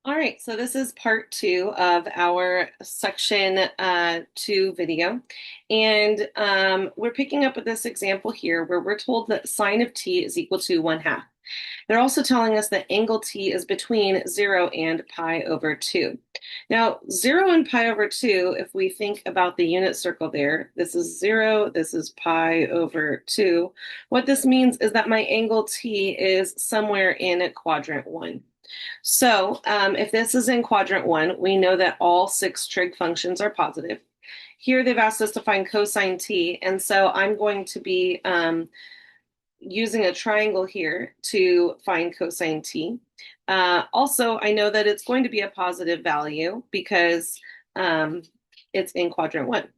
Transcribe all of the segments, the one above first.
All right, so this is part two of our section two video. And we're picking up with this example here where we're told that sine of t is equal to 1/2. They're also telling us that angle t is between 0 and pi over 2. Now, 0 and pi over 2, if we think about the unit circle there, this is 0, this is pi over 2. What this means is that my angle t is somewhere in quadrant 1. So if this is in quadrant 1, we know that all 6 trig functions are positive. Here they've asked us to find cosine t, and so I'm going to be using a triangle here to find cosine t. Also, I know that it's going to be a positive value because it's in quadrant 1.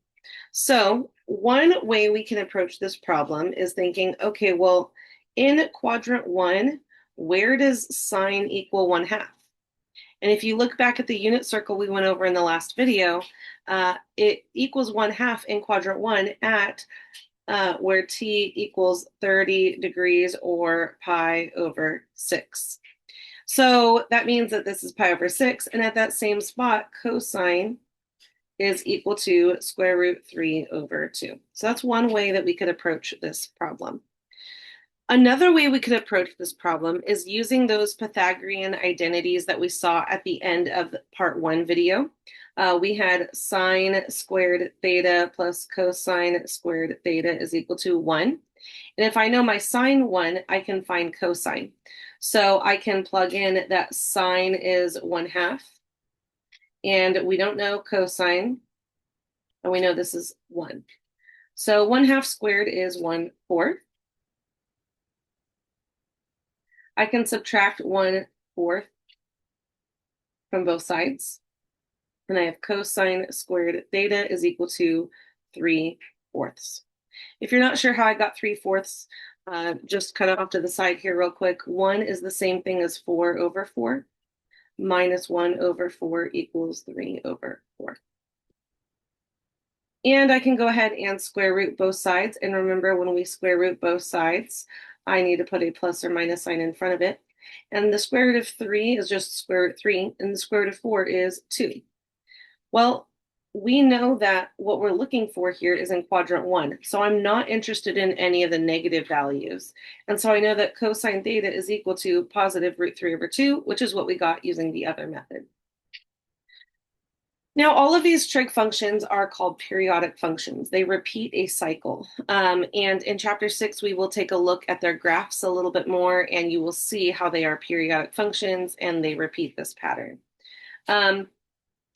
So one way we can approach this problem is thinking, okay, well, in quadrant 1, where does sine equal 1/2? And if you look back at the unit circle we went over in the last video, it equals 1/2 in quadrant 1 at where t equals 30 degrees or pi over 6. So that means that this is pi over 6, and at that same spot, cosine is equal to square root 3 over 2. So that's one way that we could approach this problem. Another way we could approach this problem is using those Pythagorean identities that we saw at the end of the part 1 video. We had sine squared theta plus cosine squared theta is equal to 1. And if I know my sine 1, I can find cosine. So I can plug in that sine is 1/2. And we don't know cosine. And we know this is 1. So 1/2 squared is 1/4. I can subtract 1/4 from both sides. And I have cosine squared theta is equal to 3/4. If you're not sure how I got 3/4, just kind of off to the side here real quick, 1 is the same thing as 4 over 4. Minus 1 over 4 equals 3 over 4. And I can go ahead and square root both sides. And remember, when we square root both sides, I need to put a plus or minus sign in front of it. And the square root of 3 is just square root 3, and the square root of 4 is 2. Well, we know that what we're looking for here is in quadrant 1. So I'm not interested in any of the negative values. And so I know that cosine theta is equal to positive root 3 over 2, which is what we got using the other method. Now, all of these trig functions are called periodic functions. They repeat a cycle. And in chapter 6, we will take a look at their graphs a little bit more, and you will see how they are periodic functions and they repeat this pattern.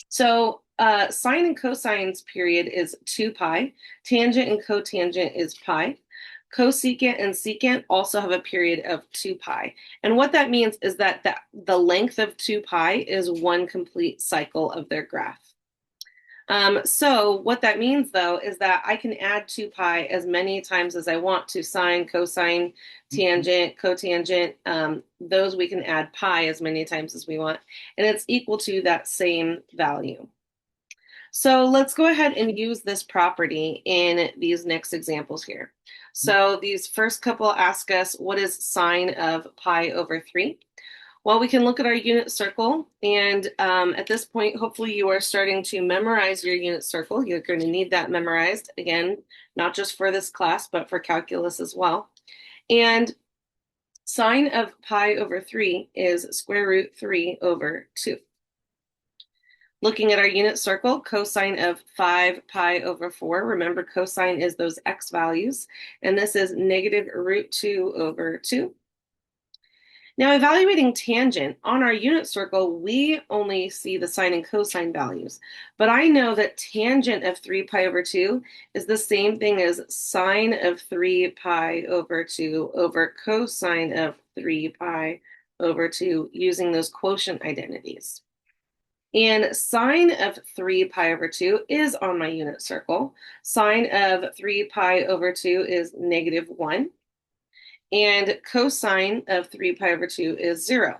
So sine and cosine's period is 2 pi. Tangent and cotangent is pi. Cosecant and secant also have a period of 2 pi. And what that means is that the length of 2 pi is one complete cycle of their graph. So what that means, though, is that I can add 2 pi as many times as I want to sine, cosine, tangent, cotangent. Those we can add pi as many times as we want, and it's equal to that same value. So let's go ahead and use this property in these next examples here. So these first couple ask us, what is sine of pi over 3? Well, we can look at our unit circle, and at this point, hopefully you are starting to memorize your unit circle. You're going to need that memorized, again, not just for this class, but for calculus as well. And sine of pi over 3 is square root 3 over 2. Looking at our unit circle, cosine of 5 pi over 4. Remember, cosine is those x values, and this is negative root 2 over 2. Now, evaluating tangent, on our unit circle, we only see the sine and cosine values. But I know that tangent of 3 pi over 2 is the same thing as sine of 3 pi over 2 over cosine of 3 pi over 2 using those quotient identities. And sine of 3 pi over 2 is on my unit circle. Sine of 3 pi over 2 is negative 1. And cosine of 3 pi over 2 is 0.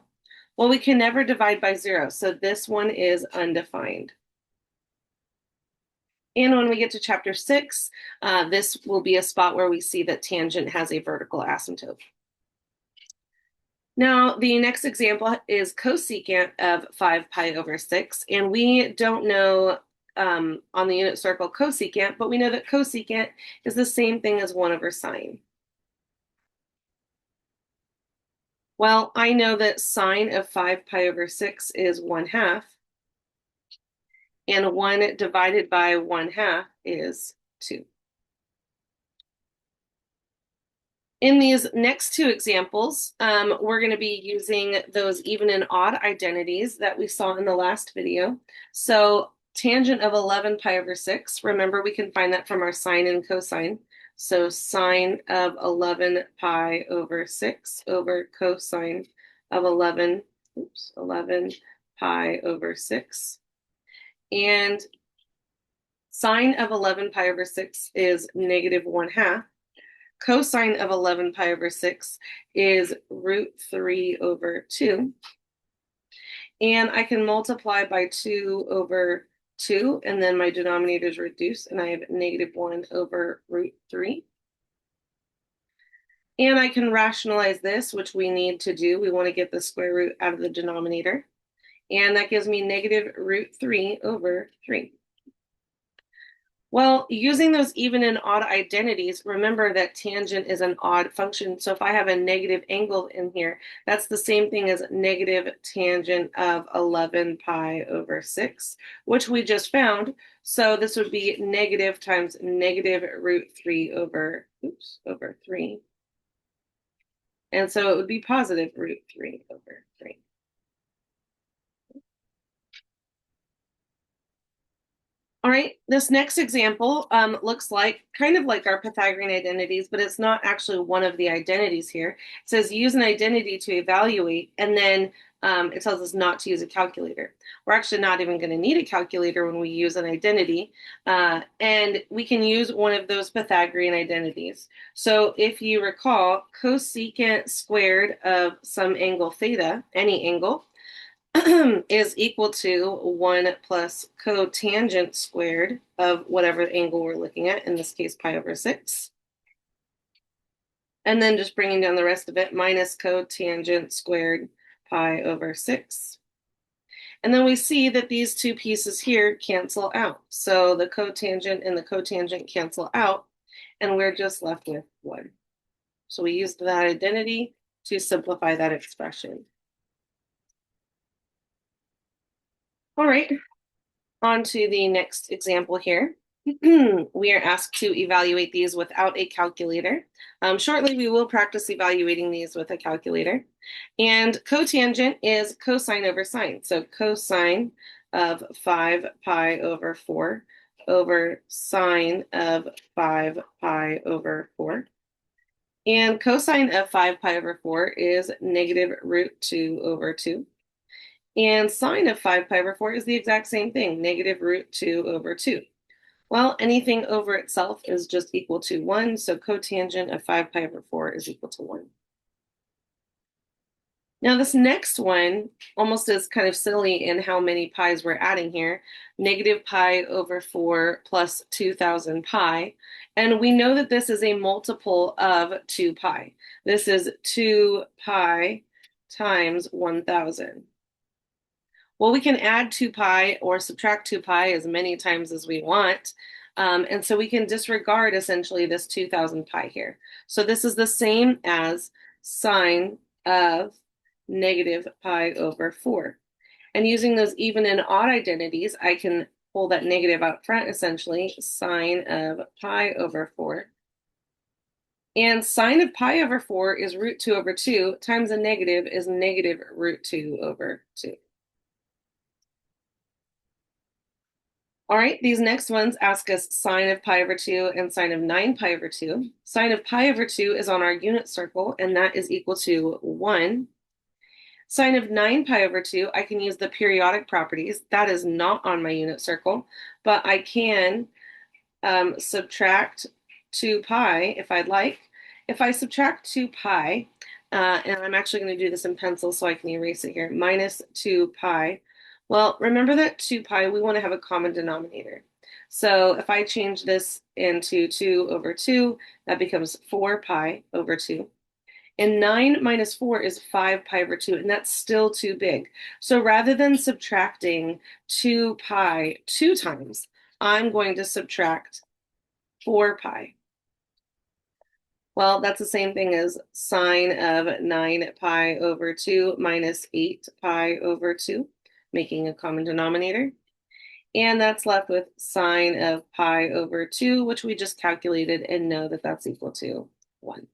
Well, we can never divide by 0, so this one is undefined. And when we get to chapter 6, this will be a spot where we see that tangent has a vertical asymptote. Now, the next example is cosecant of 5 pi over 6, and we don't know on the unit circle cosecant, but we know that cosecant is the same thing as 1 over sine. Well, I know that sine of 5 pi over 6 is 1/2, and 1 divided by 1/2 is 2. In these next two examples, we're going to be using those even and odd identities that we saw in the last video. So tangent of 11 pi over 6, remember we can find that from our sine and cosine. So sine of 11 pi over 6 over cosine of 11 pi over 6. And sine of 11 pi over 6 is negative 1/2. Cosine of 11 pi over 6 is root 3 over 2. And I can multiply by 2 over 2, and then my denominator is reduced, and I have negative 1 over root 3. And I can rationalize this, which we need to do. We want to get the square root out of the denominator. And that gives me negative root 3 over 3. Well, using those even and odd identities, remember that tangent is an odd function. So if I have a negative angle in here, that's the same thing as negative tangent of 11 pi over 6, which we just found. So this would be negative times negative root 3 over 3. And so it would be positive root 3 over 3. All right, this next example looks like kind of like our Pythagorean identities, but it's not actually one of the identities here. It says use an identity to evaluate, and then it tells us not to use a calculator. We're actually not even going to need a calculator when we use an identity, and we can use one of those Pythagorean identities. So if you recall, cosecant squared of some angle theta, any angle, is equal to 1 plus cotangent squared of whatever angle we're looking at, in this case pi over 6. And then just bringing down the rest of it, minus cotangent squared pi over 6. And then we see that these two pieces here cancel out. So the cotangent and the cotangent cancel out, and we're just left with 1. So we used that identity to simplify that expression. All right, on to the next example here. We are asked to evaluate these without a calculator. Shortly, we will practice evaluating these with a calculator. And cotangent is cosine over sine. So cosine of 5 pi over 4 over sine of 5 pi over 4. And cosine of 5 pi over 4 is negative root 2 over 2. And sine of 5 pi over 4 is the exact same thing, negative root 2 over 2. Well, anything over itself is just equal to 1, so cotangent of 5 pi over 4 is equal to 1. Now this next one almost is kind of silly in how many pi's we're adding here. Negative pi over 4 plus 2,000 pi. And we know that this is a multiple of 2 pi. This is 2 pi times 1,000. Well, we can add 2 pi or subtract 2 pi as many times as we want. And so we can disregard essentially this 2,000 pi here. So this is the same as sine of negative pi over 4. And using those even and odd identities, I can pull that negative out front, essentially, sine of pi over 4. And sine of pi over 4 is root 2 over 2 times a negative is negative root 2 over 2. All right, these next ones ask us sine of pi over 2 and sine of 9 pi over 2. Sine of pi over 2 is on our unit circle, and that is equal to 1. Sine of 9 pi over 2, I can use the periodic properties. That is not on my unit circle, but I can subtract 2 pi if I'd like. If I subtract 2 pi, and I'm actually going to do this in pencil so I can erase it here, minus 2 pi. Well, remember that 2 pi, we want to have a common denominator. So if I change this into 2 over 2, that becomes 4 pi over 2. And 9 minus 4 is 5 pi over 2, and that's still too big. So rather than subtracting 2 pi 2 times, I'm going to subtract 4 pi. Well, that's the same thing as sine of 9 pi over 2 minus 8 pi over 2, making a common denominator. And that's left with sine of pi over 2, which we just calculated and know that that's equal to 1.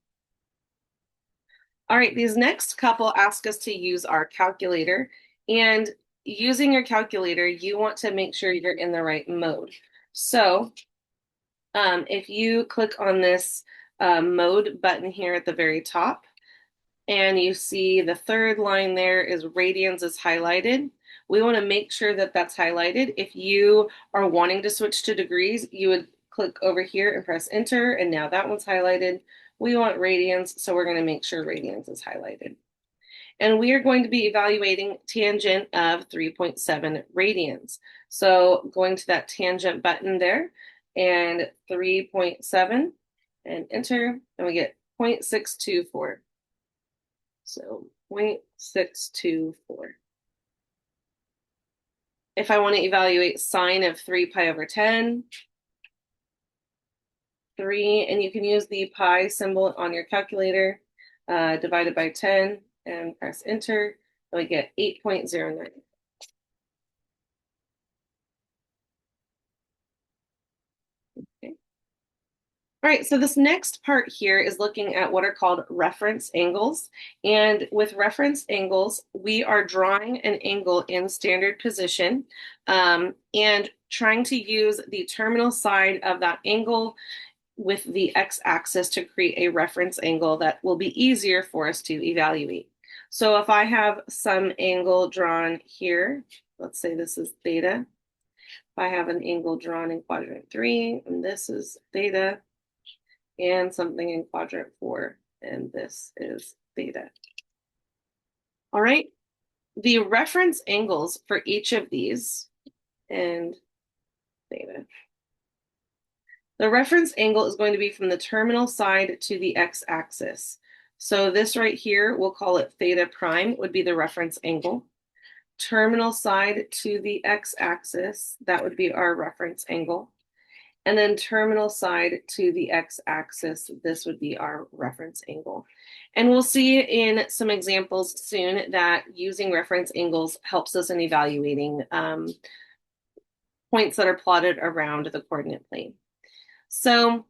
All right, these next couple ask us to use our calculator. And using your calculator, you want to make sure you're in the right mode. So if you click on this mode button here at the very top, and you see the third line there is radians is highlighted. We want to make sure that that's highlighted. If you are wanting to switch to degrees, you would click over here and press enter, and now that one's highlighted. We want radians, so we're going to make sure radians is highlighted. And we are going to be evaluating tangent of 3.7 radians. So going to that tangent button there, and 3.7, and enter, and we get 0.624. So 0.624. If I want to evaluate sine of 3 pi over 10, 3, and you can use the pi symbol on your calculator, divided by 10, and press enter, and we get 8.09. Okay. All right, so this next part here is looking at what are called reference angles. And with reference angles, we are drawing an angle in standard position and trying to use the terminal side of that angle with the x-axis to create a reference angle that will be easier for us to evaluate. So if I have some angle drawn here, let's say this is theta. If I have an angle drawn in quadrant 3, and this is theta, and something in quadrant 4, and this is theta. All right, the reference angles for each of these, and theta. The reference angle is going to be from the terminal side to the x-axis. So this right here, we'll call it theta prime, would be the reference angle. Terminal side to the x-axis, that would be our reference angle. And then terminal side to the x-axis, this would be our reference angle. And we'll see in some examples soon that using reference angles helps us in evaluating points that are plotted around the coordinate plane. So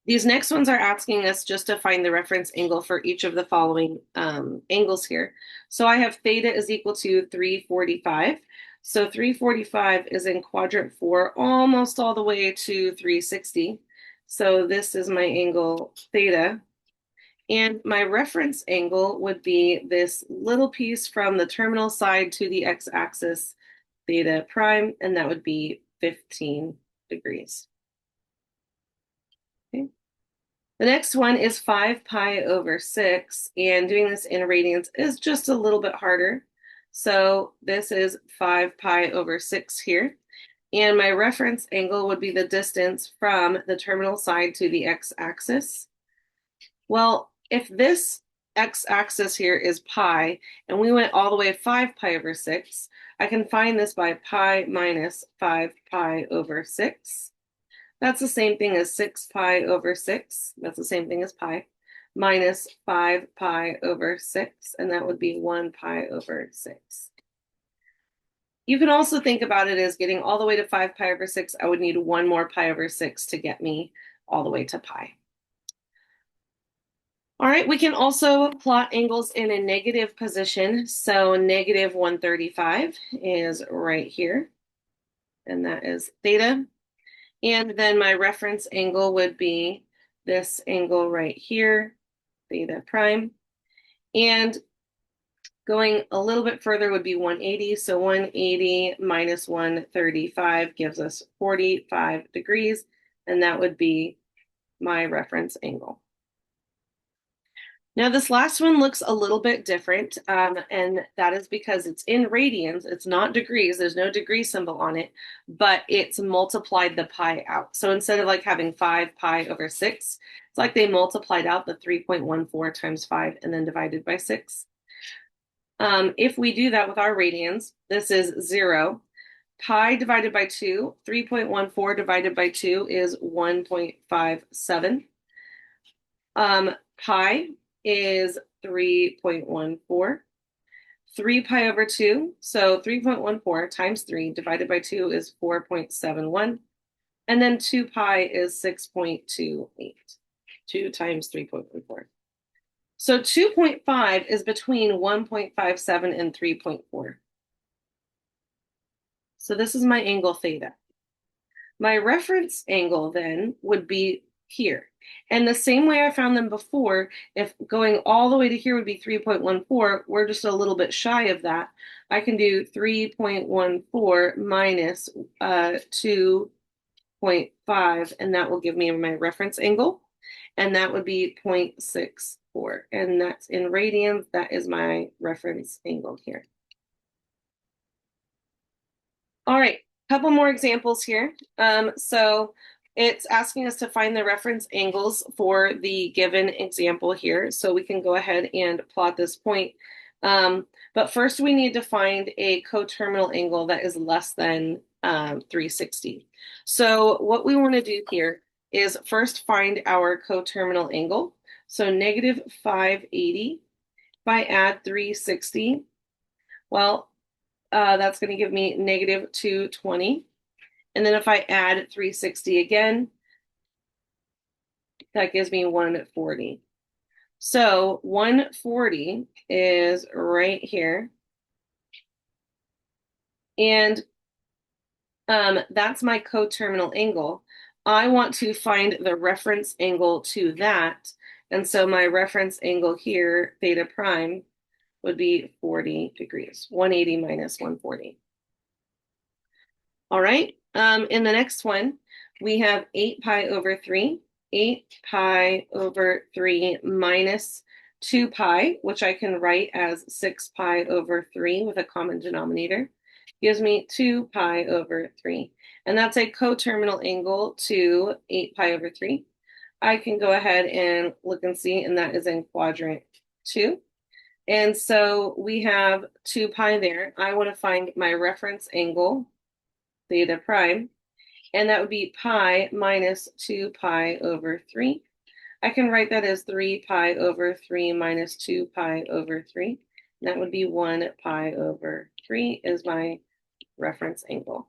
these next ones are asking us just to find the reference angle for each of the following angles here. So I have theta is equal to 345. So 345 is in quadrant 4, almost all the way to 360. So this is my angle theta. And my reference angle would be this little piece from the terminal side to the x-axis, theta prime, and that would be 15 degrees. Okay. The next one is 5 pi over 6, and doing this in radians is just a little bit harder. So this is 5 pi over 6 here. And my reference angle would be the distance from the terminal side to the x-axis. Well, if this x-axis here is pi, and we went all the way 5 pi over 6, I can find this by pi minus 5 pi over 6. That's the same thing as 6 pi over 6. That's the same thing as pi. Minus 5 pi over 6, and that would be 1 pi over 6. You can also think about it as getting all the way to 5 pi over 6. I would need 1 more pi over 6 to get me all the way to pi. All right, we can also plot angles in a negative position. So negative 135 is right here, and that is theta. And then my reference angle would be this angle right here, theta prime. And going a little bit further would be 180. So 180 minus 135 gives us 45 degrees, and that would be my reference angle. Now, this last one looks a little bit different, and that is because it's in radians. It's not degrees. There's no degree symbol on it, but it's multiplied the pi out. So instead of like having 5 pi over 6, it's like they multiplied out the 3.14 times 5 and then divided by 6. If we do that with our radians, this is 0. Pi divided by 2, 3.14 divided by 2 is 1.57. Pi is 3.14. 3 pi over 2, so 3.14 times 3 divided by 2 is 4.71. And then 2 pi is 6.28. 2 times 3.14. So 2.5 is between 1.57 and 3.4. So this is my angle theta. My reference angle then would be here. And the same way I found them before, if going all the way to here would be 3.14, we're just a little bit shy of that. I can do 3.14 minus 2.5, and that will give me my reference angle. And that would be 0.64. And that's in radians. That is my reference angle here. All right, couple more examples here. So it's asking us to find the reference angles for the given example here. So we can go ahead and plot this point. But first we need to find a coterminal angle that is less than 360. So what we want to do here is first find our coterminal angle. So negative 580. If I add 360, well, that's going to give me negative 220. And then if I add 360 again, that gives me 140. So 140 is right here. And that's my coterminal angle. I want to find the reference angle to that. And so my reference angle here, theta prime, would be 40 degrees, 180 minus 140. All right, in the next one, we have 8 pi over 3, 8 pi over 3 minus 2 pi, which I can write as 6 pi over 3 with a common denominator, gives me 2 pi over 3. And that's a coterminal angle to 8 pi over 3. I can go ahead and look and see, and that is in quadrant 2. And so we have 2 pi there. I want to find my reference angle, theta prime, and that would be pi minus 2 pi over 3. I can write that as 3 pi over 3 minus 2 pi over 3. And that would be 1 pi over 3 is my reference angle.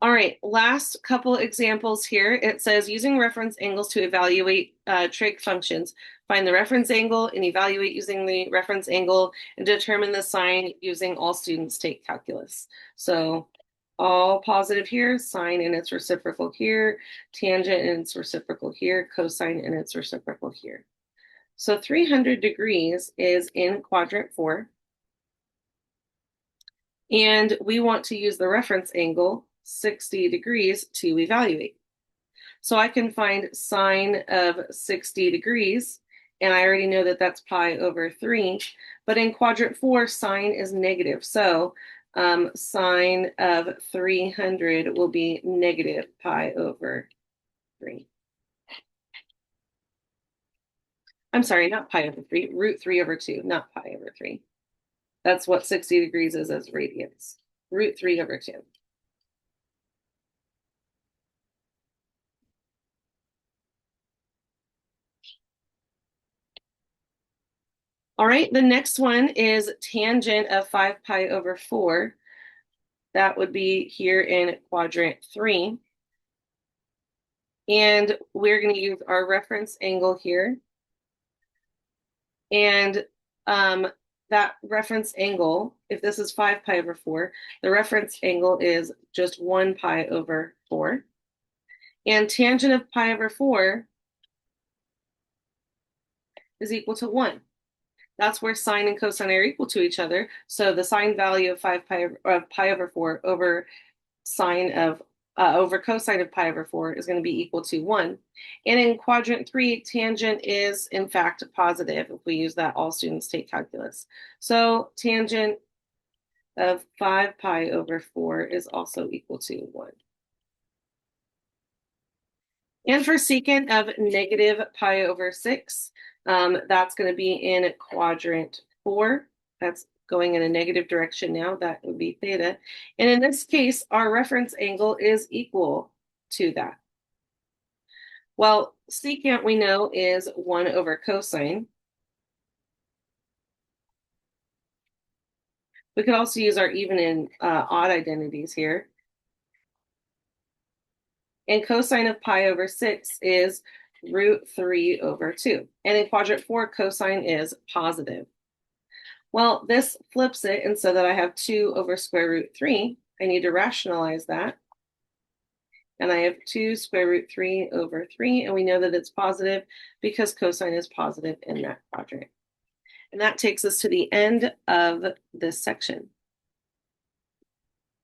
All right, last couple examples here. It says using reference angles to evaluate trig functions. Find the reference angle and evaluate using the reference angle and determine the sign using all students take calculus. So all positive here, sine and its reciprocal here, tangent and its reciprocal here, cosine and its reciprocal here. So 300 degrees is in quadrant 4. And we want to use the reference angle 60 degrees to evaluate. So I can find sine of 60 degrees, and I already know that that's pi over 3, but in quadrant 4, sine is negative. So sine of 300 will be negative pi over 3. I'm sorry, not pi over 3, root 3 over 2, not pi over 3. That's what 60 degrees is as radians, root 3 over 2. All right, the next one is tangent of 5 pi over 4. That would be here in quadrant 3. And we're going to use our reference angle here. And that reference angle, if this is 5 pi over 4, the reference angle is just 1 pi over 4. And tangent of pi over 4 is equal to 1. That's where sine and cosine are equal to each other. So the sine value of 5 pi of pi over 4 over sine of over cosine of pi over 4 is going to be equal to 1. And in quadrant 3, tangent is in fact positive if we use that all students take calculus. So tangent of 5 pi over 4 is also equal to 1. And for secant of negative pi over 6, that's going to be in quadrant 4. That's going in a negative direction now. That would be theta. And in this case, our reference angle is equal to that. Well, secant we know is 1 over cosine. We could also use our even and odd identities here. And cosine of pi over 6 is root 3 over 2. And in quadrant 4, cosine is positive. Well, this flips it, and so that I have 2 over square root 3, I need to rationalize that. And I have 2 square root 3 over 3, and we know that it's positive because cosine is positive in that quadrant. And that takes us to the end of this section.